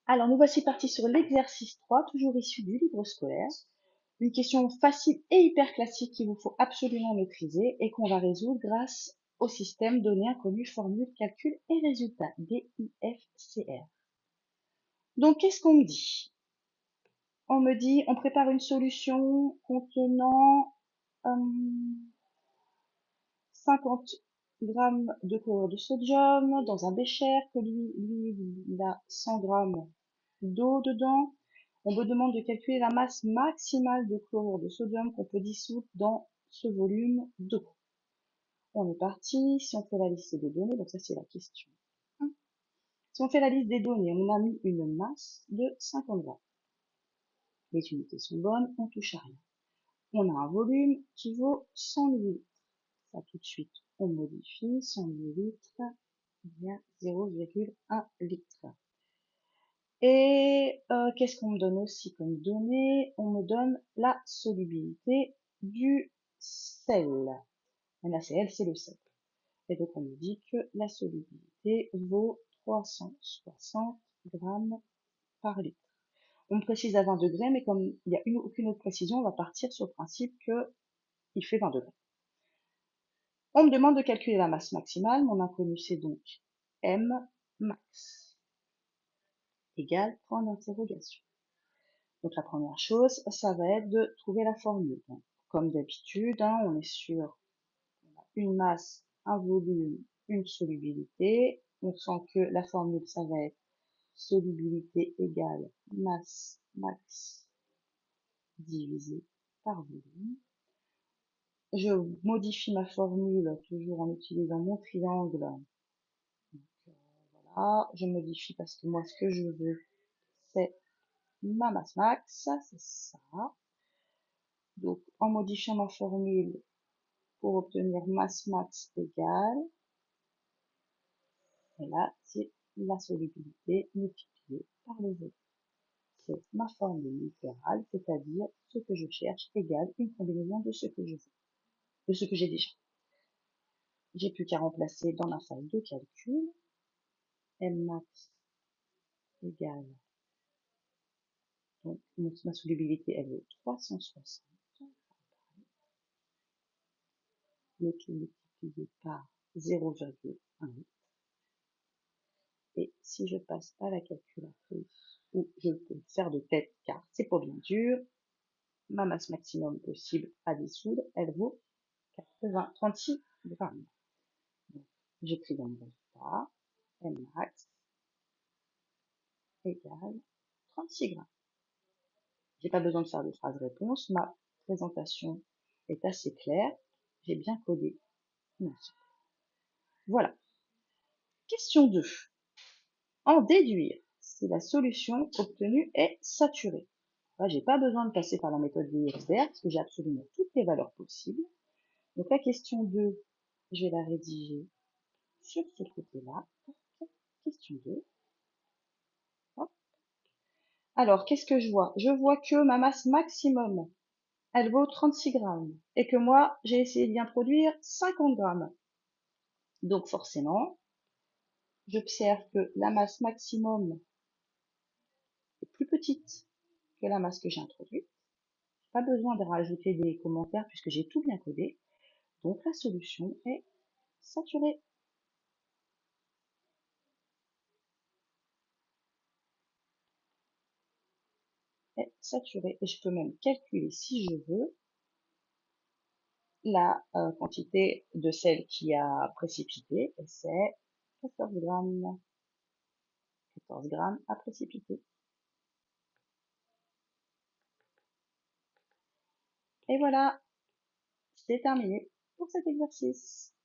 Alors, nous voici partis sur l'exercice 3, toujours issu du livre scolaire. Une question facile et hyper classique qu'il vous faut absolument maîtriser et qu'on va résoudre grâce au système données inconnues, formule, calcul et résultat, DIFCR. Donc, qu'est-ce qu'on me dit? On me dit, on prépare une solution contenant 50 grammes de chlorure de sodium dans un bécher, que lui, il a 100 grammes d'eau dedans. On me demande de calculer la masse maximale de chlorure de sodium qu'on peut dissoudre dans ce volume d'eau. On est parti. Si on fait la liste des données, donc ça c'est la question 1. Si on fait la liste des données, on a mis une masse de 50 grammes. Les unités sont bonnes, on touche à rien. On a un volume qui vaut 100 millilitres. Ça tout de suite, on modifie 100 millilitres, il y a 0,1 litre. Et qu'est-ce qu'on me donne aussi comme données? On me donne la solubilité du sel. NaCl, c'est le sel. Et donc on me dit que la solubilité vaut 360 grammes par litre. On me précise à 20 degrés, mais comme il n'y a aucune autre précision, on va partir sur le principe qu'il fait 20 degrés. On me demande de calculer la masse maximale. Mon inconnu, c'est donc M max égale point d'interrogation. Donc la première chose, ça va être de trouver la formule. Donc, comme d'habitude, on est sur une masse, un volume, une solubilité. On sent que la formule, ça va être solubilité égale masse max divisé par volume. Je modifie ma formule toujours en utilisant mon triangle. Donc, voilà, je modifie parce que moi, ce que je veux, c'est ma masse max, c'est ça. Donc, en modifiant ma formule pour obtenir masse max égale, et là, c'est la solubilité multipliée par le volume. C'est ma formule littérale, c'est-à-dire ce que je cherche égale une combinaison de ce que je veux, de ce que j'ai déjà. J'ai plus qu'à remplacer dans ma feuille de calcul. M max égale, donc ma solubilité elle est 360. Le tout multiplié par 0,1. Et si je passe à la calculatrice, ou je peux faire de tête car c'est pas bien dur, ma masse maximum possible à dissoudre, elle vaut 36 grammes. J'écris dans mon résultat, M max égale 36 grammes. J'ai pas besoin de faire de phrase réponse, ma présentation est assez claire, j'ai bien codé mon ensemble. Voilà. Question 2. En déduire si la solution obtenue est saturée. Là, j'ai pas besoin de passer par la méthode DIFCR parce que j'ai absolument toutes les valeurs possibles. Donc la question 2, je vais la rédiger sur ce côté-là. Question 2. Hop. Alors, qu'est-ce que je vois? Je vois que ma masse maximum, elle vaut 36 grammes et que moi, j'ai essayé d'y introduire 50 grammes. Donc forcément, j'observe que la masse maximum est plus petite que la masse que j'ai introduite. Pas besoin de rajouter des commentaires puisque j'ai tout bien codé. Donc la solution est saturée. Est saturée. Et je peux même calculer si je veux la quantité de sel qui a précipité. Et c'est 14 grammes. 14 grammes à précipiter. Et voilà, c'est terminé pour cet exercice.